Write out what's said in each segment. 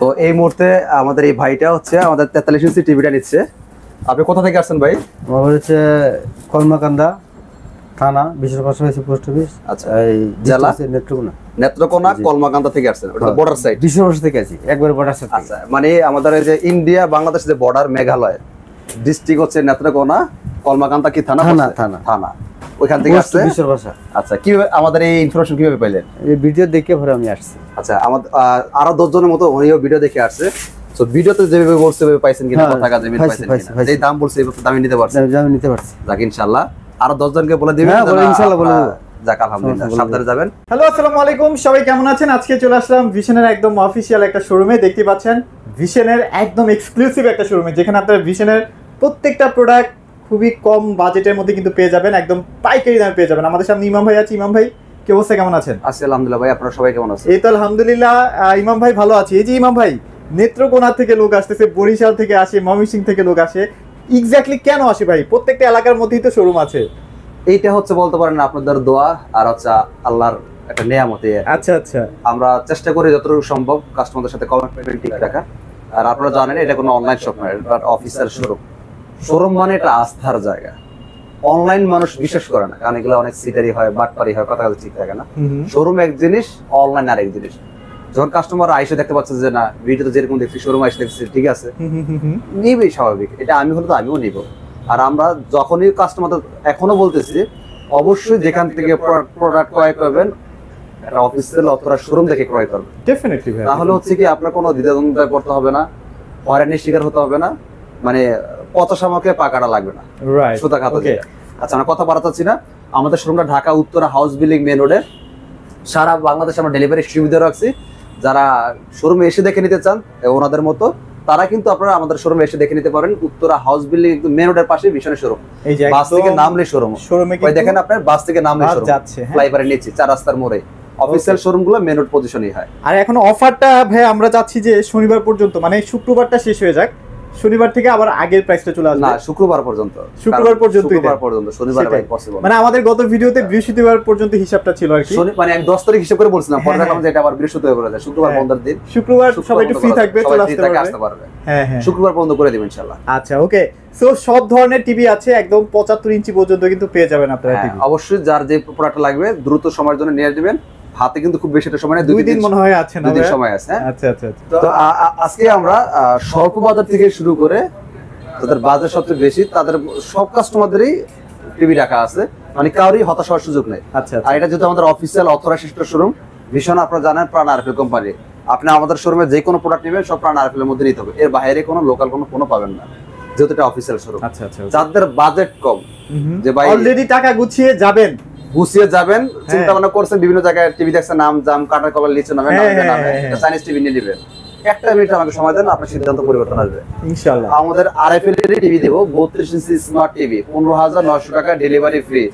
তো এই মুহূর্তে আমাদের এই ভাইটা হচ্ছে আমাদের 43 ইঞ্চি টিভিটা নিচ্ছে। আপনি কোথা থেকে আসছেন ভাই? আমার হচ্ছে কলমাকান্দা থানা, বিশের পাশাপাশি পোস্ট অফিস। আচ্ছা, এই জেলা নেত্রকোনা। নেত্রকোনা কলমাকান্দা থেকে আসছেন, ওটা বর্ডার সাইড। বিশের পাশ থেকে আছি, একবারে বর্ডার সাইড। আচ্ছা, মানে আমাদের এই যে ইন্ডিয়া বাংলাদেশ যে বর্ডার, মেঘালয় ডিস্ট্রিক্ট হচ্ছে নেত্রকোনা, কলমাকান্দা কি থানা? থানা ওইখান থেকে আসছে বিশের পাশা। আচ্ছা, কিভাবে আমাদের এই ইনফরমেশন কিভাবে পাইলেন? এই ভিডিও দেখে পরে আমি আসছি। আচ্ছা, আমাদের আরো 10 জনের মতো উনিও ভিডিও দেখে আসছে। তো ভিডিওতে যেভাবে বলছে ওইভাবে পাইছেন কিনা, হ্যাঁ, কথা জমি পাইছেন কিনা, যেই দাম বলছে এই দামে নিতে পারছেন? আমি নিতে পারছি। যাক, ইনশাআল্লাহ আরো 10 জনকে বলে দিবেন। হ্যাঁ, বলে ইনশাআল্লাহ বলে দেব। যাক, আলহামদুলিল্লাহ, সাবধানে যাবেন। হ্যালো, আসসালামু আলাইকুম, সবাই কেমন আছেন? আজকে চলে আসলাম ভিশনের একদম অফিসিয়াল একটা শোরুমে। দেখতে পাচ্ছেন ভিশনের একদম এক্সক্লুসিভ একটা শোরুমে, যেখানে আপনারা ভিশনের প্রত্যেকটা প্রোডাক্ট খুবই কম বাজেটের মধ্যে কিন্তু পেয়ে যাবেন, একদম পাইকারি দামে পেয়ে যাবেন। আমাদের সামনে ইমাম ভাই আছে। ইমাম ভাই, কি অবস্থা, কেমন আছেন? আছি আলহামদুলিল্লাহ ভাই, আপনারা সবাই কেমন আছেন? এই তো আলহামদুলিল্লাহ, ইমাম ভাই ভালো আছি। এই যে ইমাম ভাই, নেত্রকোনা থেকে লোক আসতেছে, বরিশাল থেকে আসে, ময়মনসিংহ থেকে লোক আসে। এক্স্যাক্টলি কেন আসে ভাই? প্রত্যেকটা এলাকার মধ্যেই তো শোরুম আছে। এইটা হচ্ছে বলতে পারেন আপনাদের দোয়া আর হচ্ছে আল্লাহর একটা নেয়ামতে। আচ্ছা আচ্ছা, আমরা চেষ্টা করি যতটুকু সম্ভব কাস্টমারদের সাথে কমিটমেন্ট ঠিক রাখার। আর আপনারা জানেন এটা কোনো অনলাইন শপ নয়, এটা অফিসিয়াল শোরুম। শোরুম মানে এটা আস্থার জায়গা। অনলাইন মানুষ বিশ্বাস করে না, কারণ এগুলো অনেক সিটারি হয়, বাটপারি হয়, কথা ঠিক থাকে না। শোরুম এক জিনিস, অনলাইন আরেক জিনিস। যখন কাস্টমার আইসে দেখতে পাচ্ছে যে না, ভিডিওতে যেরকম দেখছি শোরুম আইসে দেখছি ঠিক আছে, নিবেই, স্বাভাবিক। এটা আমি হলে তো আমিও নিব। আর আমরা যখনই কাস্টমারদের এখনো বলতেছি, অবশ্যই যেখান থেকে প্রোডাক্ট ক্রয় করবেন একটা অফিসিয়াল অথবা শোরুম থেকে ক্রয় করবেন ডেফিনেটলি ভাই। তাহলে হচ্ছে কি আপনার কোনো দ্বিধাদ্বন্দ্ব করতে হবে না, হয়রানির শিকার হতে হবে না, মানে পচা সামগ্রী পাকাটা লাগবে না, রাইট, সুতা খাতা। ওকে, আচ্ছা, আমরা কথা বাড়াচ্ছি না। আমাদের শোরুমটা Dhaka Uttara house building main রোডে। সারা বাংলাদেশে আমরা ডেলিভারি সুবিধা রাখছি। যারা শোরুমে এসে দেখে নিতে চান ওনাদের মতো, তারা কিন্তু আপনারা আমাদের শোরুমে এসে দেখে নিতে পারেন। উত্তরা হাউস বিল্ডিং একদম মেন রোডের পাশে ভিশনের শোরুম। এই যে বাস থেকে নামলে শোরুম, শোরুমে ওই দেখেন আপনার বাস থেকে নামলে শোরুম যাচ্ছে, হ্যাঁ, ফ্লাইওভারের নিচে 4 রাস্তার মোড়ে অফিসিয়াল শোরুম গুলো মেন রোড পজিশনই হয়। আর এখন অফারটা ভাই আমরা চাচ্ছি যে শনিবার পর্যন্ত, মানে শুক্রবারটা শেষ হয়ে যাক, শনিবার থেকে আবার আগের প্রাইসটা চলে আসবে। না, শুক্রবার পর্যন্ত, শুক্রবার পর্যন্ত, শনিবার ভাই পসিবল। মানে আমাদের গত ভিডিওতে বৃহস্পতিবার পর্যন্ত হিসাবটা ছিল আর কি। মানে আমি 10 তারিখ হিসাব করে বলছিলাম, পরে দেখলাম যে এটা আবার বৃহস্পতিবার করে যায়। শুক্রবার বন্ধের দিন, শুক্রবার সবাই একটু ফ্রি থাকবে, চলে আসতে পারবে। হ্যাঁ হ্যাঁ, শুক্রবার বন্ধ করে দিবেন ইনশাআল্লাহ। আচ্ছা, ওকে। সো সব ধরনের টিভি আছে, একদম 75 ইঞ্চি পর্যন্ত কিন্তু পেয়ে যাবেন আপনারা টিভি। অবশ্যই যার যে প্রোডাক্ট লাগবে দ্রুত সময়ের জন্য নিয়ে আসবেন। হাতে কিন্তু খুব বেশি একটা সময় নেই, 2 দিন মনে হয় আছে না? 2 দিন সময় আছে। আচ্ছা আচ্ছা। তো আজকে আমরা স্বল্প বাজার থেকে শুরু করে তাদের বাজার সবচেয়ে বেশি, তাদের সব কাস্টমারদেরই টিভি রাখা আছে, মানে কারোরই হতাশ হওয়ার সুযোগ নেই। আচ্ছা, আর এটা যেহেতু আমাদের অফিসিয়াল অথরাইজড শোরুম, ভীষণ আপনারা জানেন প্রাণ আরএফএল কোম্পানি। আপনি আমাদের শোরুমে যে কোনো প্রোডাক্ট নেবেন সব প্রাণ আরএফএল এর মধ্যে নিতে হবে, এর বাইরে কোনো লোকাল কোনো পাবেন না, যেহেতু এটা অফিসিয়াল শোরুম। আচ্ছা আচ্ছা, যাদের বাজেট কম, যে ভাই অলরেডি টাকা গুছিয়ে যাবেন, চিন্তা ভাবনা করছেন, বিভিন্ন জায়গায় টিভি দেখছেন, নাম জাম কাটার কলার লিচু নামে চাইনিজ টিভি নিয়ে নেবেন, একটা মিনিট আমাকে সময় দেন, আপনার সিদ্ধান্ত পরিবর্তন আসবে ইনশাআল্লাহ। আমাদের আরএফএল এর টিভি দেব 32 ইঞ্চি স্মার্ট টিভি, 15,900 টাকা, ডেলিভারি ফ্রি।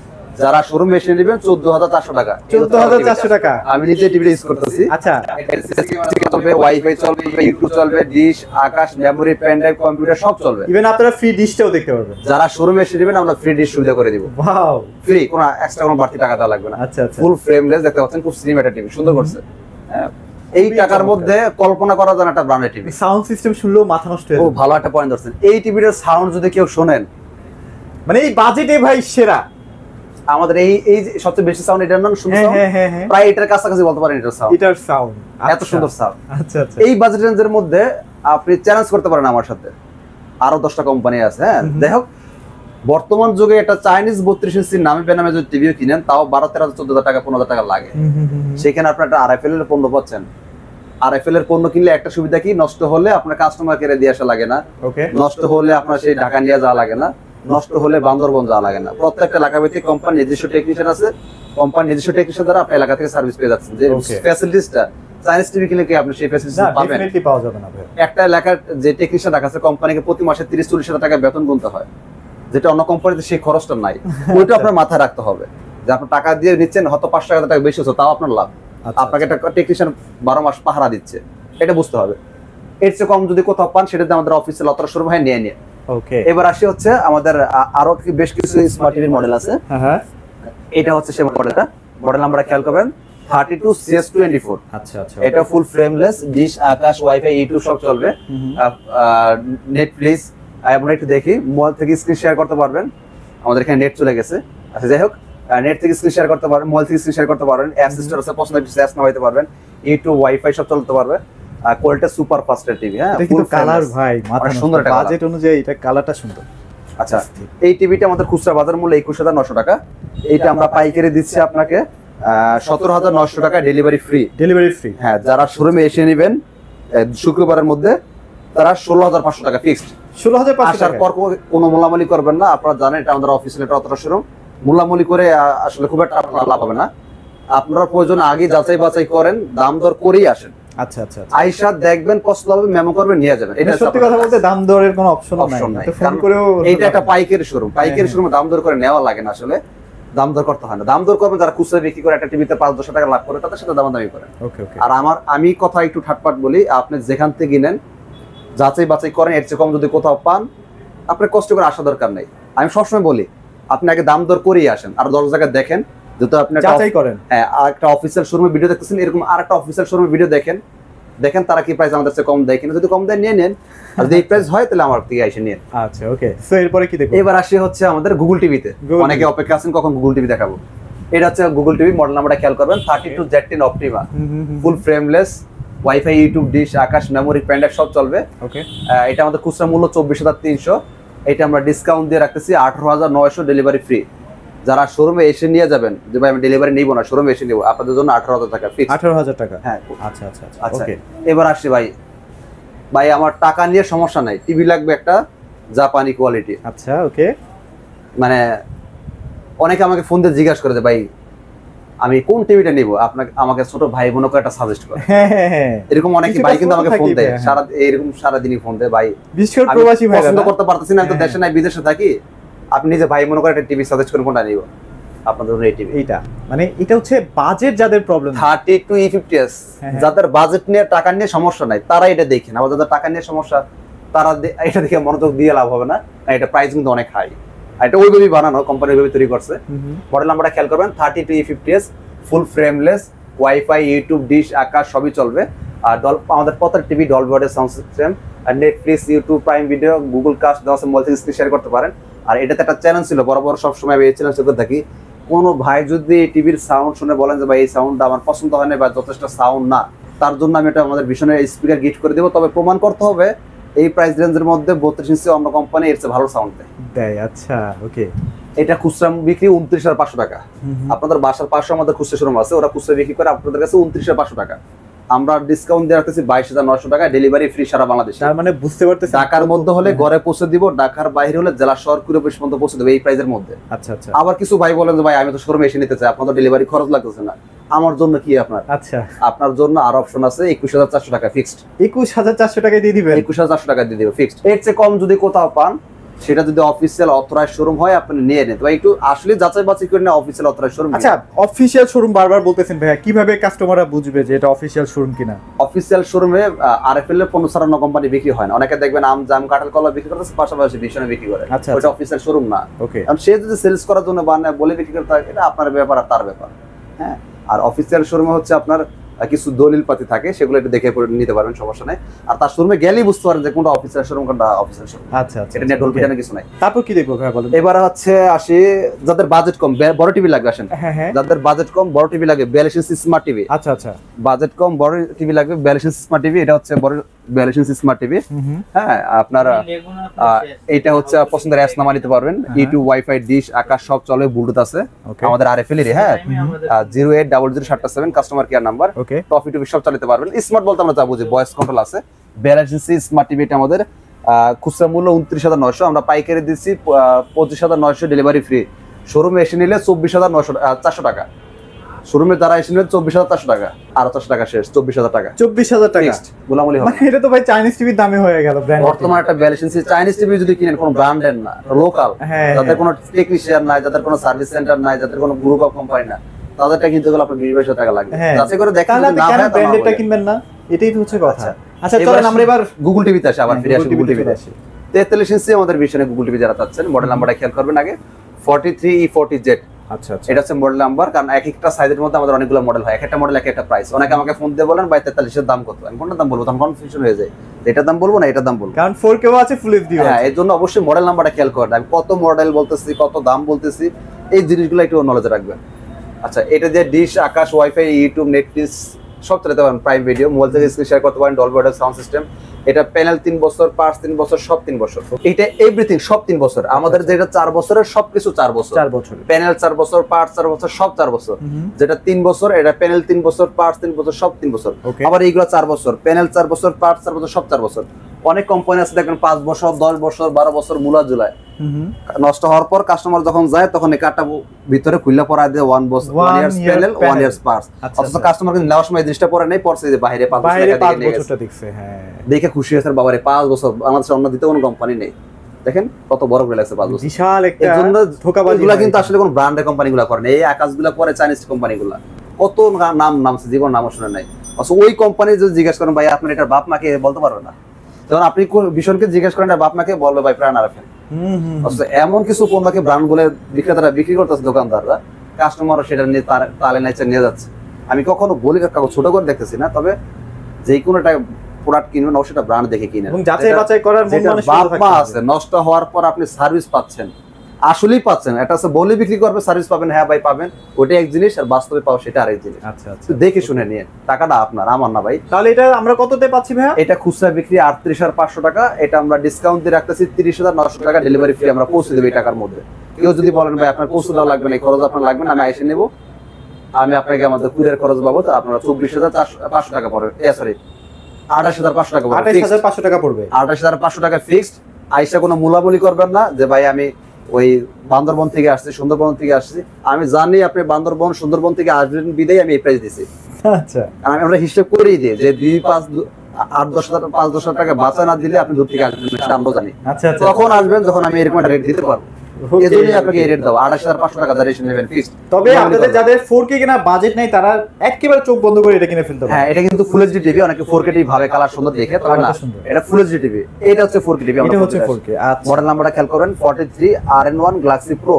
যারা শোরুম এসে নেবেন 14,400 টাকা। 14,400 টাকা। আমি নিজে টিভি ইউজ করতেছি। আচ্ছা, চলবে, ওয়াইফাই চলবে, ইউটিউব চলবে, dish, Akash, memory, pen drive, computer সব চলবে। ইভেন আপনারা ফ্রি ডিশটাও দেখতে পারবেন। যারা শোরুমে এসে নেবেন আমরা ফ্রি ডিশ সুবিধা করে দিব। ওয়াও, ফ্রি, কোনো এক্সট্রা কোনো বাড়তি টাকা দেওয়া লাগবে না। আচ্ছা আচ্ছা, ফুল ফ্রেমলেস দেখতে পাচ্ছেন, খুব স্লিম একটা টিভি, সুন্দর করছে। এই টাকার মধ্যে কল্পনা করা যায় না একটা ব্র্যান্ডের টিভি। সাউন্ড সিস্টেম শুনলেও মাথা নষ্ট হয়ে যাবে। ও ভালো একটা পয়েন্ট ধরছেন। এই টিভির সাউন্ড যদি কেউ শুনেন, মানে এই বাজেটে ভাই সেরা। আমাদের এই সবচেয়ে বেশি সাউন্ড এটার নাম শুনছেন, প্রায় এটার কাছাকাছি বলতে পারেন এটার সাউন্ড, এত সুন্দর সাউন্ড। আচ্ছা আচ্ছা, এই বাজেট রেঞ্জের মধ্যে আপনি চ্যালেঞ্জ করতে পারেন আমার সাথে, আরো 10টা কোম্পানি আছে। হ্যাঁ, যাই হোক, বর্তমান যুগে একটা চাইনিজ 32 ইঞ্চির নামে বেনামে যদি টিভিও কিনেন, তাও 12,000, 14,000 টাকা, 15,000 টাকা লাগে। সেখানে আপনি একটা আরএফএল এর পণ্য পাচ্ছেন। আরএফএল এর পণ্য কিনলে একটা সুবিধা কি, নষ্ট হলে আপনার কাস্টমার কেয়ারে দিয়ে আসা লাগে না, নষ্ট হলে আপনার সেই ঢাকা নিয়ে যাওয়া লাগে না, নষ্ট হলে বান্দরবন যাওয়া লাগে না। প্রত্যেকটা এলাকা ভিত্তিক কোম্পানি নিজস্ব টেকনিশিয়ান আছে, কোম্পানি নিজস্ব টেকনিশিয়ান দ্বারা আপনার এলাকা থেকে সার্ভিস পেয়ে যাচ্ছেন। যে ফ্যাসিলিটিসটা চাইনিজ টিভি কিনলে কি আপনি সেই ফ্যাসিলিটি পাবেন? ডেফিনেটলি পাওয়া যাবে না ভাই। একটা এলাকার যে টেকনিশিয়ান রাখা আছে, কোম্পানিকে প্রতি মাসে 30-40 হাজার টাকা বেতন গুনতে হয়, যেটা অন্য কোম্পানিতে সেই খরচটা নাই। ওইটা আপনার মাথায় রাখতে হবে যে আপনি টাকা দিয়ে নিচ্ছেন, হয়তো 500 টাকা বেশি হচ্ছে, তাও আপনার লাভ। আপনাকে একটা টেকনিশিয়ান 12 মাস পাহারা দিচ্ছে, এটা বুঝতে হবে। এর চেয়ে কম যদি কোথাও পান, সেটাতে আমাদের অফিসিয়াল অথরা শোরুম হয়, নিয়ে ওকে। এবার আসি হচ্ছে আমাদের আরো বেশ কিছু স্মার্ট টিভির মডেল আছে। হ্যাঁ, এটা হচ্ছে সেই মডেলটা। মডেল নাম্বার খেয়াল করবেন 32CS24। আচ্ছা আচ্ছা, এটা ফুল ফ্রেমলেস, ডিশ, আকাশ, ওয়াইফাই, ইউটিউব সব চলবে। নেটফ্লিক্স আমরা একটু দেখি, মল থেকে স্ক্রিন শেয়ার করতে পারবেন। আমাদের এখানে নেট চলে গেছে, আচ্ছা যাই হোক, নেট থেকে স্ক্রিন শেয়ার করতে পারবেন, মল থেকে স্ক্রিন শেয়ার করতে পারবেন, অ্যাপস স্টোর আছে, পছন্দের কিছু অ্যাপস নামাইতে পারবেন, ইউটিউব, ওয়াইফাই সব চলতে পারবে। কোয়ালিটি সুপার ফাস্টের টিভি, হ্যাঁ, এটা কিন্তু কালার ভাই মাথা সুন্দর, বাজেট অনুযায়ী এটা কালারটা সুন্দর। আচ্ছা, এই টিভিটা আমাদের খুচরা বাজার মূল্য 21,900 টাকা। এইটা আমরা পাইকারি দিচ্ছি আপনাকে 17,900 টাকা, ডেলিভারি ফ্রি। ডেলিভারি ফ্রি, হ্যাঁ, যারা শোরুমে এসে নেবেন শুক্রবারের মধ্যে তারা 16,500 টাকা ফিক্সড। 16,500 আসার পর কোনো মোলামুলি করবেন না, আপনারা জানেন এটা আমাদের অফিসিয়াল একটা অতটা শোরুম, মোলামুলি করে আসলে খুব একটা লাভ হবে না। আপনারা প্রয়োজন আগে যাচাই বাছাই করেন, দাম দর করেই আসেন। আচ্ছা আচ্ছা, আইসা দেখবেন, পছন্দ হবে, মেমো করবেন, নিয়ে যাবেন। এটা সত্যি কথা বলতে দাম দরের কোনো অপশন নাই, ফোন করেও। এটা একটা পাইকারি শোরুম, পাইকারি শোরুমে দাম দর করে নেওয়া লাগে না, আসলে দাম দর করতে হয় না। দাম দর করবেন যারা খুচরা বিক্রি করে, একটা টিভিতে 5-10 টাকা লাভ করে, তাদের সাথে দামাদামি করেন। ওকে ওকে। আর আমি কথা একটু ঠাটপাট বলি, আপনি যেখান থেকে কিনেন যাচাই বাছাই করেন, এর চেয়ে কম যদি কোথাও পান আপনার কষ্ট করে আসা দরকার নাই। আমি সবসময় বলি আপনি আগে দাম দর করেই আসেন, আর 10 জায়গায় দেখেন, যেহেতু আপনি যাচাই করেন। হ্যাঁ, আর একটা অফিসিয়াল শোরুমে ভিডিও দেখতেছেন, এরকম আর একটা অফিসিয়াল শোরুমে ভিডিও দেখেন তারা কি প্রাইস আমাদের চেয়ে কম দেয় কিনা, যদি কম দেয় নিয়ে নেন, আর যদি এই প্রাইস হয় তাহলে আমার থেকে এসে নিন। আচ্ছা ওকে, সো এরপরে কি দেখব? এবার আসি হচ্ছে আমাদের গুগল টিভিতে। অনেকে অপেক্ষা আছেন কখন গুগল টিভি দেখাবো। এটা হচ্ছে গুগল টিভি, মডেল নাম্বারটা খেয়াল করবেন, 32Z10 Optima, full frameless, wifi, YouTube, dish, Akash, memory, pendrive সব চলবে। ওকে, এটা আমাদের খুচরা মূল্য 24,300, এটা আমরা ডিসকাউন্ট দিয়ে রাখতেছি 18,900, ডেলিভারি ফ্রি। যারা শোরুমে এসে নিয়ে যাবেন, যে ভাই আমি ডেলিভারি নিব না, শোরুমে এসে নিব, আপনাদের জন্য 18,000 টাকা ফিক্স। 18,000 টাকা, হ্যাঁ। আচ্ছা আচ্ছা আচ্ছা, আচ্ছা, ওকে। এবার আসি ভাই আমার টাকা নিয়ে সমস্যা নাই, টিভি লাগবে একটা জাপানি কোয়ালিটি। আচ্ছা ওকে। মানে অনেকে আমাকে ফোন দিয়ে জিজ্ঞাসা করে যে ভাই আমি কোন টিভিটা নিব, আমাকে ছোট ভাই বোন করে একটা সাজেস্ট করে। এরকম অনেক ভাই কিন্তু আমাকে ফোন দেয়, সারাদিনই ফোন দেয়, ভাই বিশেষ করে প্রবাসী ভাই পছন্দ করতে পারতেছি না, তো দেশে নাই বিদেশে থাকি, আপনি নিজে ভাই মনে করে একটা টিভি সাজেস্ট করেন কোনটা নিব আপনাদের জন্য। এই টিভি এইটা মানে এটা হচ্ছে বাজেট যাদের প্রবলেম, 32E50s, যাদের বাজেট নিয়ে টাকা নিয়ে সমস্যা নাই তারা এটা দেখেন। আবার যাদের টাকা নিয়ে সমস্যা তারা এটা দেখে মনোযোগ দিয়ে লাভ হবে না, এটা প্রাইস কিন্তু অনেক হাই। এটা ওইভাবেই বানানো, কোম্পানি ওইভাবে তৈরি করছে। মডেল নাম্বারটা খেয়াল করবেন, 32E50s, full frameless, wifi, YouTube, dish, Akash সবই চলবে। আর আমাদের প্রত্যেক TV Dolby audio sound system, আর Netflix, YouTube, Prime Video, Google cast দেওয়া আছে, মল থেকে স্ক্রিন শেয়ার করতে পারেন। আর এটাতে একটা চ্যালেঞ্জ ছিল, বরাবর সবসময় আমি এই চ্যালেঞ্জ করে থাকি, কোনো ভাই যদি টিভির সাউন্ড শুনে বলেন যে ভাই এই সাউন্ডটা আমার পছন্দ হয় না বা যথেষ্ট সাউন্ড না, তার জন্য আমি এটা আমাদের ভীষণের স্পিকার গিফট করে দেবো। তবে প্রমাণ করতে হবে এই প্রাইস রেঞ্জের মধ্যে 32 ইঞ্চি অন্য কোম্পানি এর চেয়ে ভালো সাউন্ড দেয়। আচ্ছা ওকে। এটা খুচরা বিক্রি 29,500 টাকা। আপনাদের বাসার পাশে আমাদের খুচরা শোরুম আছে, ওরা খুচরা বিক্রি করে আপনাদের কাছে 29,500 টাকা। আমরা ডিসকাউন্ট দিয়ে রাখতেছি 22,900 টাকা, ডেলিভারি ফ্রি সারা বাংলাদেশে। তার মানে বুঝতে পারতেছি ঢাকার মধ্যে হলে ঘরে পৌঁছে দিব, ঢাকার বাইরে হলে জেলা শহর কুড়ি পর্যন্ত পৌঁছে দেবে এই প্রাইসের মধ্যে। আচ্ছা আচ্ছা। আবার কিছু ভাই বলেন যে ভাই আমি তো শোরুমে এসে নিতে চাই, আপনাদের ডেলিভারি খরচ লাগতেছে না, আমার জন্য কি আপনার? আচ্ছা, আপনার জন্য আর অপশন আছে 21,400 টাকা ফিক্সড। 21,400 টাকা দিয়ে দিবেন? 21,400 টাকা দিয়ে দিবে ফিক্সড। এর চেয়ে কম যদি কোথাও পান, সেটা যদি অফিসিয়াল অথরাইজ শোরুম হয় আপনি নিয়ে নেন। ভাই একটু আসলে যাচাই বাছাই করে না অফিসিয়াল অথরাইজ শোরুম। আচ্ছা, অফিসিয়াল শোরুম বারবার বলতেছেন ভাইয়া, কিভাবে কাস্টমাররা বুঝবে যে এটা অফিসিয়াল শোরুম কিনা? অফিসিয়াল শোরুমে আরএফএল এর পণ্য ছাড়ানো কোম্পানি বিক্রি হয় না। অনেকে দেখবেন আম, জাম, কাঁঠাল, কলা বিক্রি করতেছে, পাশাপাশি ভীষণে বিক্রি করে। আচ্ছা, ওটা অফিসিয়াল শোরুম না। ওকে। কারণ সে যদি সেলস করার জন্য বানায় বলে বিক্রি করতে হয়, এটা আপনার ব্যাপার আর তার ব্যাপার। হ্যাঁ, আর অফিসিয়াল শোরুমে হচ্ছে আপনার কিছু দলিল পাতি থাকে, সেগুলো একটু দেখে নিতে পারবেন, সমস্যা নাই। আর তার শোরুমে গেলেই বুঝতে পারেন যে কোনটা অফিসিয়াল শোরুম কোনটা অফিসিয়াল শোরুম। আচ্ছা আচ্ছা, এটা নিয়ে ডল পিটানো কিছু নাই। তারপর কি দেখবো ভাই বলেন? এবার হচ্ছে আসি যাদের বাজেট কম, বড় টিভি লাগবে, আসেন। হ্যাঁ, যাদের বাজেট কম, বড় টিভি লাগবে, 42 ইঞ্চি স্মার্ট টিভি। আচ্ছা আচ্ছা, বাজেট কম, বড় টিভি লাগবে, 42 ইঞ্চি স্মার্ট টিভি। এটা হচ্ছে বড় 42 ইঞ্চি স্মার্ট টিভি। হ্যাঁ, আপনারা এটা হচ্ছে পছন্দের অ্যাপস নামা নিতে পারবেন, ইউটিউব, ওয়াইফাই, ডিশ, আকাশ সব চলে, ব্লুটুথ আছে আমাদের আরএফএল এর। হ্যাঁ, 080007 কাস্টমার কেয়ার নাম্বার। ওকে, টফি টুফি সব চালাতে পারবেন। স্মার্ট বলতে আমরা যা বুঝি, ভয়েস কন্ট্রোল আছে। 42 ইঞ্চি স্মার্ট টিভি এটা আমাদের খুচরা মূল্য 29,900, আমরা পাইকারি দিচ্ছি 25,900, ডেলিভারি ফ্রি। শোরুমে এসে নিলে 24,400 টাকা। শোরুমে যারা এসে নিলে 24,400 টাকা, আর 400 টাকা শেষ, 24,000 টাকা। 24,000 টাকা গোলামুলি হবে। এটা তো ভাই চাইনিজ টিভির দামে হয়ে গেল। বর্তমানে একটা 42 ইঞ্চি চাইনিজ টিভি যদি কিনেন, কোনো ব্র্যান্ডের না, লোকাল, যাদের কোনো টেকনিশিয়ান নাই, যাদের কোনো সার্ভিস সেন্টার নাই, যাদের কোনো গ্রুপ অফ কোম্পানি না, তাদেরটা কিনতে গেলে আপনার 20,000 টাকা লাগবে। যাতে করে দেখেন না ব্র্যান্ডেডটা কিনবেন না, এটাই তো হচ্ছে কথা। আচ্ছা চলেন আমরা এবার গুগল টিভিতে আসি, আবার ফিরে আসি গুগল টিভিতে আসি। 43 ইঞ্চি আমাদের ভীষণে গুগল টিভি যারা চাচ্ছেন, মডেল নাম্বারটা খেয়াল করবেন আগে, 43E40Z, আচ্ছা আচ্ছা, এটা হচ্ছে মডেল নাম্বার, কারণ এক একটা সাইজের মধ্যে আমাদের অনেকগুলো মডেল হয়, এক একটা মডেল এক একটা প্রাইস। অনেকে আমাকে ফোন দিয়ে বলেন ভাই 43 এর দাম কত, আমি কোনটার দাম বলবো, তখন কনফিউশন হয়ে যায়, এটার দাম বলবো না এটার দাম বলবো, কারণ 4K ও আছে, ফুল এইচডি হ্যাঁ, এর জন্য অবশ্যই মডেল নাম্বারটা খেয়াল করবেন। আমি কত মডেল বলতেছি, কত দাম বলতেছি, এই জিনিসগুলো একটু নলেজে রাখবেন। আচ্ছা, এটা যে ডিশ, আকাশ, ওয়াইফাই, ইউটিউব, নেটফ্লিক্স সব চালাতে পারেন, প্রাইম ভিডিও, মোবাইল থেকে স্ক্রিন শেয়ার করতে পারেন, ডলবি অডিও সাউন্ড সিস্টেম। এটা প্যানেল 3 বছর, পার্টস 3 বছর, সব 3 বছর, এটা এভরিথিং সব 3 বছর। আমাদের যেটা 4 বছরের সবকিছু 4 বছর, 4 বছর, প্যানেল 4 বছর, পার্টস 4 বছর, সব 4 বছর। যেটা 3 বছর, এটা প্যানেল 3 বছর, পার্টস 3 বছর, সব 3 বছর। আবার এইগুলো 4 বছর, প্যানেল 4 বছর, পার্টস 4 বছর, সব 4 বছর। অনেক কোম্পানি আছে দেখবেন 5 বছর, 10 বছর, 12 বছর মূলা ঝুলায়, নষ্ট হওয়ার পর কাস্টমার যখন যায় তখন এই কার্ডটা ভিতরে খুললা পড়া দিয়ে 1 বছর, 1 ইয়ার্স প্যানেল, 1 ইয়ার্স পার্টস। অথচ কাস্টমার কিন্তু নেওয়ার সময় এই জিনিসটা পরে নেই, পড়ছে যে বাইরে 5 বছরটা দেখছে, হ্যাঁ, দেখে খুশি হয়েছে বাবারে 5 বছর, বাংলাদেশে অন্য দ্বিতীয় কোনো কোম্পানি নেই। দেখেন কত বড় করে লাগছে 5 বছর, বিশাল একটা ধোঁকাবাজি। এগুলা কিন্তু আসলে কোন ব্র্যান্ডের কোম্পানিগুলো করে না, এই আকাশগুলো করে চাইনিজ কোম্পানিগুলো, কত নামছে, জীবন নামও শুনে নাই। অথচ ওই কোম্পানি যদি জিজ্ঞেস করেন ভাই আপনার এটার বাপ মাকে, বলতে পারবে না। যখন আপনি ভীষণকে জিজ্ঞেস করেন বাপ মাকে, বলবে ভাই প্রাণ রাখেন। এমন কিছু পণ্যকে ব্র্যান্ড বলে বিক্রেতারা বিক্রি করতেছে, দোকানদাররা, কাস্টমার সেটা নিয়ে তালে নাইচে নিয়ে যাচ্ছে। আমি কখনো বলি কাউকে ছোট করে দেখতেছি না, তবে যে কোনো একটা প্রোডাক্ট কিনবেন অবশ্যই একটা ব্র্যান্ড দেখে কিনেন, এবং যাচাই বাছাই করার মন মানসিকতা আছে। নষ্ট হওয়ার পর আপনি সার্ভিস পাচ্ছেন, আসলেই পাচ্ছেন, এটা আছে বলে বিক্রি করবে সার্ভিস পাবেন, হ্যাঁ ভাই পাবেন, ওটা এক জিনিস, আর বাস্তবে পাও সেটা আরেক জিনিস। আচ্ছা আচ্ছা, দেখে শুনে নিয়ে, টাকাটা আপনার, আমার না ভাই। তাহলে এটা আমরা কততে পাচ্ছি ভাইয়া? এটা খুচরা বিক্রি 38,500 টাকা, এটা আমরা ডিসকাউন্ট দিয়ে রাখতেছি 30,900 টাকা, ডেলিভারি ফ্রি আমরা পৌঁছে দেব এই টাকার মধ্যে। কেউ যদি বলেন ভাই আপনার পৌঁছে দেওয়া লাগবে না, এই খরচ আপনার লাগবে না, আমি এসে নেব, আমি আপনাকে আমাদের কুরিয়ার খরচ বাবদ আপনারা 24,500 টাকা পড়বে, সরি 28,500 টাকা পড়বে, 28,500 টাকা পড়বে, 28,500 টাকা ফিক্সড। আইসা কোনো মূলামূলি করবেন না যে ভাই আমি ওই বান্দরবন থেকে আসছি, সুন্দরবন থেকে আসছি, আমি জানি আপনি বান্দরবন সুন্দরবন থেকে আসবেন বিদায় আমি এই প্রাইস দিছি। আচ্ছা, আমরা হিসাব করেই দিই যে 5-10,000 টাকা বাঁচা না দিলে আপনি দূর থেকে আসবেন, সেটা আমরা জানি। আচ্ছা, তখন আসবেন যখন আমি এরকম একটা রেট দিতে পারবো, এজন্যই আপনাকে এই রেট দাও, 28,500 টাকা দাঁড়িয়ে নেবেন ফিক্সড। তবে আপনাদের যাদের 4K কেনা বাজেট নাই তারা একেবারে চোখ বন্ধ করে এটা কিনে ফেলতে পারে। হ্যাঁ, এটা কিন্তু ফুল এইচডি টিভি, অনেকে 4K টিভি ভাবে কালার সুন্দর দেখে, তবে না, এটা ফুল এইচডি টিভি, এটা হচ্ছে 4K টিভি, এটা হচ্ছে 4K। আচ্ছা, মডেল নাম্বারটা খেয়াল করেন 43 RN1 Galaxy Pro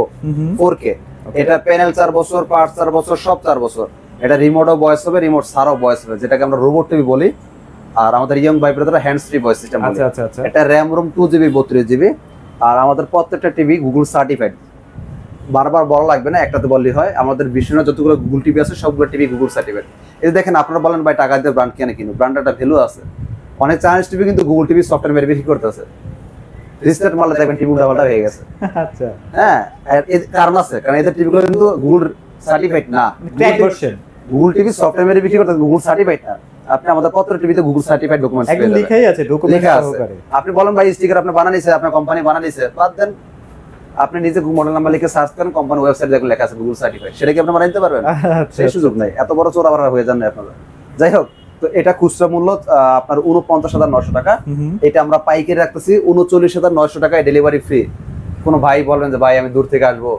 4K। এটা প্যানেল 4 বছর, পার্টস 4 বছর, সব 4 বছর। এটা রিমোটও ভয়েস হবে, রিমোট ছাড়াও ভয়েস হবে, যেটাকে আমরা রোবট টিভি বলি, আর আমাদের ইয়ং ভাই ব্রাদাররা হ্যান্ডস ফ্রি ভয়েস সিস্টেম বলে। আচ্ছা আচ্ছা, এটা RAM ROM 2GB 32GB, আর আমাদের প্রত্যেকটা টিভি গুগল সার্টিফাইড। বারবার বলা লাগবে না, একটাতে বললেই হয়। আমাদের বিশ্বের যতগুলো গুগল টিভি আছে সবগুলো টিভি গুগল সার্টিফাইড। এই দেখেন, আপনারা বলেন ভাই টাকা দিয়ে ব্র্যান্ড কেন কিনুন, ব্র্যান্ডের একটা ভ্যালু আছে। অনেক চাইনিজ টিভি কিন্তু গুগল টিভি সফটওয়্যার মেরে বিক্রি করতেছে, রিস্টার্ট মারলে দেখবেন টিভি উল্টাপাল্টা হয়ে গেছে। আচ্ছা, হ্যাঁ, এর কারণ আছে, কারণ এদের টিভিগুলো কিন্তু গুগল সার্টিফাইড না, গুগল টিভি সফটওয়্যার মেরে বিক্রি করতেছে, গুগল সার্টিফাইড না। আপনি আমাদের পত্র টিভিতে গুগল সার্টিফাইড ডকুমেন্টস একদম লেখাই আছে, ডকুমেন্ট সহকারে। আপনি বলেন ভাই স্টিকার আপনি বানানিছে, আপনার কোম্পানি বানানিছে, বাদ দেন, আপনি নিজে মডেল নাম্বার লিখে সার্চ করেন, কোম্পানি ওয়েবসাইট দেখলে লেখা আছে গুগল সার্টিফাইড, সেটা কি আপনি বানাইতে পারবেন? সেই সুযোগ নাই, এত বড় চোরাবারা হয়ে যান না আপনারা। যাই হোক, তো এটা খুচরা মূল্য আপনার 49,900 টাকা, এটা আমরা পাইকারি রাখতেছি 39,900 টাকায়, ডেলিভারি ফ্রি। কোনো ভাই বলবেন যে ভাই আমি দূর থেকে আসবো,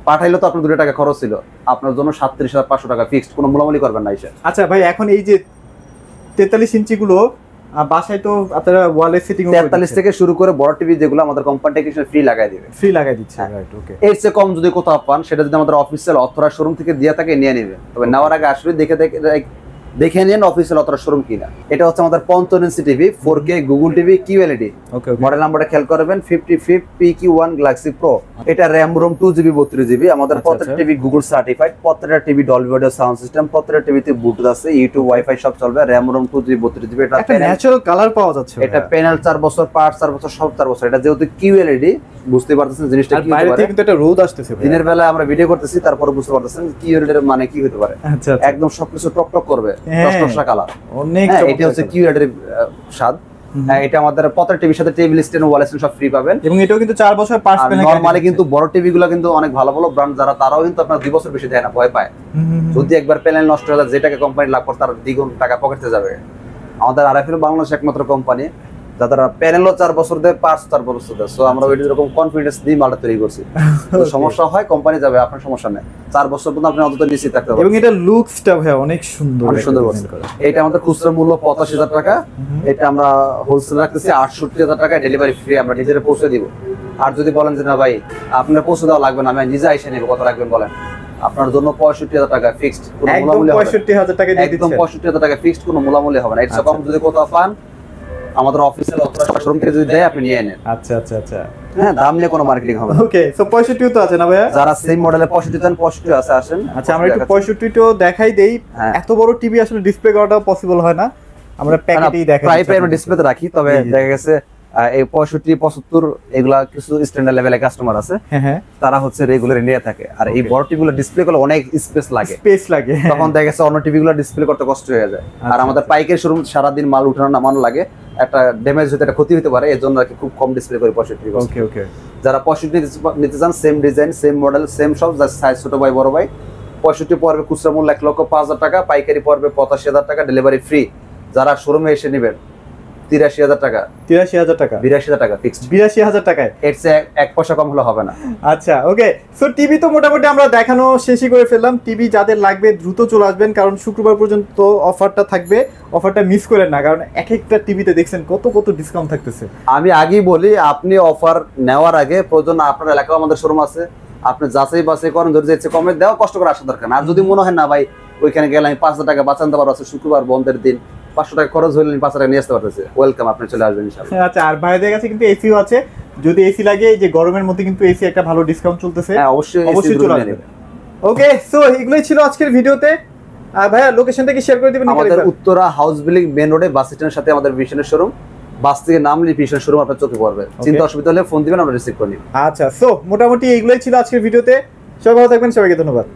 পাঠাইলে তো আপনার 2 টাকা খরচ ছিল, আপনার জন্য 37,500 টাকা ফিক্সড, কোনো মূলামূলি করবেন না। আচ্ছা ভাই, এখন এই যে 43 ইঞ্চি গুলো বাসায় তো আপনারা ওয়ালে সেটিং 43 থেকে শুরু করে বড় টিভি যেগুলো আমাদের কোম্পানি থেকে ফ্রি লাগাই দিবে, ফ্রি লাগাই দিচ্ছে, রাইট, ওকে। এর চেয়ে কম যদি কোথাও পান, সেটা যদি আমাদের অফিসিয়াল অথরাইজ শোরুম থেকে দিয়ে থাকে নিয়ে নেবেন, তবে নেওয়ার আগে আসলে দেখে নিন অফিসিয়াল অথরাইজ শোরুম কিনা। এটা হচ্ছে আমাদের 55 inch TV 4K Google TV QLED। ওকে, মডেল নাম্বারটা খেয়াল করবেন 55 PQ1 Galaxy Pro। এটা RAM ROM 2GB 32GB। আমাদের প্রত্যেকটা টিভি গুগল সার্টিফাইড, প্রত্যেকটা TV Dolby audio sound system, প্রত্যেকটা টিভিতে ব্লুটুথ আছে, ইউটিউব, ওয়াইফাই সব চলবে। RAM ROM 2GB 32GB। এটা একটা ন্যাচারাল কালার পাওয়া যাচ্ছে। এটা প্যানেল 4 বছর, পার্টস 4 বছর, সব 4 বছর। এটা যেহেতু QLED, বুঝতে পারতেছেন জিনিসটা কি হতে পারে। বাইরে থেকে কিন্তু একটা রোদ আসতেছে, দিনের বেলা আমরা ভিডিও করতেছি, তারপর বুঝতে পারতেছেন QLED এর মানে কি হতে পারে। আচ্ছা, একদম সবকিছু টকটক করবে, টকটকা কালার, অনেক। এটা হচ্ছে QLED এর স্বাদ। এটা আমাদের প্রত্যেকটা টিভির সাথে টেবিল স্ট্যান্ড, ওয়াল স্ট্যান্ড সব ফ্রি পাবেন, এবং এটাও কিন্তু 4 বছর পার্টস প্যানেল। নরমালি কিন্তু বড় টিভিগুলো কিন্তু অনেক ভালো ভালো ব্র্যান্ড যারা, তারাও কিন্তু আপনার 2 বছর বেশি দেয় না, ভয় পায়। যদি একবার প্যানেল নষ্ট হয়ে যায়, যেটাকে কোম্পানি লাভ করে তার দ্বিগুণ টাকা পকেটে যাবে। আমাদের RFL বাংলাদেশ একমাত্র কোম্পানি যারা প্যানেলও 4 বছর দেয়, পার্টস 4 বছর দেয়। সো আমরা ওই রকম কনফিডেন্স দিয়ে মালটা তৈরি করছি। সমস্যা হয় কোম্পানি যাবে, আপনার সমস্যা নেই, 4 বছর পর্যন্ত আপনি অন্তত নিশ্চিত থাকতে পারবেন। এবং এটা লুকসটা ভাই অনেক সুন্দর, অনেক সুন্দর করছে। এটা আমাদের খুচরা মূল্য 85,000 টাকা, এটা আমরা হোলসেল রাখতেছি 68,000 টাকা, ডেলিভারি ফ্রি, আমরা নিজেরা পৌঁছে দিব। আর যদি বলেন যে না ভাই আপনার পৌঁছে দেওয়া লাগবে না, আমি নিজে এসে নেবো, কত রাখবেন বলেন? আপনার জন্য 65,000 টাকা ফিক্সড, কোনো একদম মূলামূলি হবে না। 65,000 টাকা দিয়ে একদম দিচ্ছেন 65,000 টাকা ফিক্সড, কোনো মূলামূলি হবে না। এর চেয়ে কম যদি কোথাও পান আমাদের অফিসিয়াল অথবা শোরুম থেকে যদি দেয় আপনি নিয়ে নেন। আচ্ছা আচ্ছা আচ্ছা হ্যাঁ, দাম নিয়ে কোনো মার্কেটিং হবে না। ওকে, সো 65 তো আছে না ভাইয়া? যারা সেম মডেলের 65 চান 65 আছে, আসেন। আচ্ছা, আমরা একটু 65 তো দেখাই দেই। হ্যাঁ। এত বড় টিভি আসলে ডিসপ্লে করাটা পসিবল হয় না, আমরা প্যাকেটেই দেখাই। প্রায় আমরা ডিসপ্লেতে রাখি, তবে দেখা গেছে এই 65 75 এগুলা কিছু স্ট্যান্ডার্ড লেভেলের কাস্টমার আছে, হ্যাঁ হ্যাঁ, তারা হচ্ছে রেগুলার নিয়ে থাকে। আর এই বড় টিভিগুলো ডিসপ্লে করলে অনেক স্পেস লাগে, স্পেস লাগে, তখন দেখা গেছে অন্য টিভিগুলো ডিসপ্লে করতে কষ্ট হয়ে যায়। আর আমাদের পাইকের শোরুম সারাদিন মাল উঠানো নামানো লাগে, একটা ড্যামেজ হতে, একটা ক্ষতি হতে পারে, এর জন্য আর কি খুব কম ডিসপ্লে করে 65। ওকে ওকে, যারা 65 নিতে চান, same design same model same সব, সাইজ ছোট ভাই বড় ভাই, 65 পড়বে খুচরা মূল্য 1,05,000 টাকা, পাইকারি পড়বে 85,000 টাকা, ডেলিভারি ফ্রি। যারা শোরুমে এসে নেবেন 83,000 টাকা, 83,000 টাকা, 82,000 টাকা ফিক্সড। 82,000 টাকায়। এর চেয়ে 1 পয়সা কম হলে হবে না। আচ্ছা ওকে, সো টিভি তো মোটামুটি আমরা দেখানো শেষই করে ফেললাম। টিভি যাদের লাগবে দ্রুত চলে আসবেন, কারণ শুক্রবার পর্যন্ত অফারটা থাকবে, অফারটা মিস করেন না, কারণ এক একটা টিভিতে দেখছেন কত কত ডিসকাউন্ট থাকতেছে। আমি আগেই বলি, আপনি অফার নেওয়ার আগে প্রয়োজন আপনার এলাকায় আমাদের শোরুম আছে, আপনি যাচাই বাছাই করেন, যদি যাচ্ছে কমে দেওয়া, কষ্ট করে আসা দরকার না। আর যদি মনে হয় না ভাই ওইখানে গেলে আমি 5,000 টাকা বাঁচাতে পারবো, শুক্রবার বন্ধের দিন 500 টাকা খরচ হলে 500 টাকা নিয়ে আসতে পারতেছে, ওয়েলকাম, আপনি চলে আসবেন ইনশাআল্লাহ। আচ্ছা, আর ভাইদের কাছে কিন্তু এসিও আছে, যদি এসি লাগে, এই যে গরমের মধ্যে কিন্তু এসি একটা ভালো ডিসকাউন্ট চলতেছে। হ্যাঁ, অবশ্যই অবশ্যই চলে আসবেন। ওকে, সো এগুলোই ছিল আজকের ভিডিওতে। আর ভাইয়া লোকেশনটা কি শেয়ার করে দিবেন? আমাদের উত্তরা হাউস বিল্ডিং মেন রোডে বাস স্ট্যান্ডের সাথে আমাদের ভিশনের শোরুম, বাস থেকে নামলে ভিশন শোরুম আপনার চোখে পড়বে। চিন্তা অসুবিধা হলে ফোন দিবেন, আমরা রিসিভ করে নিব। আচ্ছা, সো মোটামুটি এগুলোই ছিল আজকের ভিডিওতে। সবাই ভালো থাকবেন, সবাইকে ধন্যবাদ।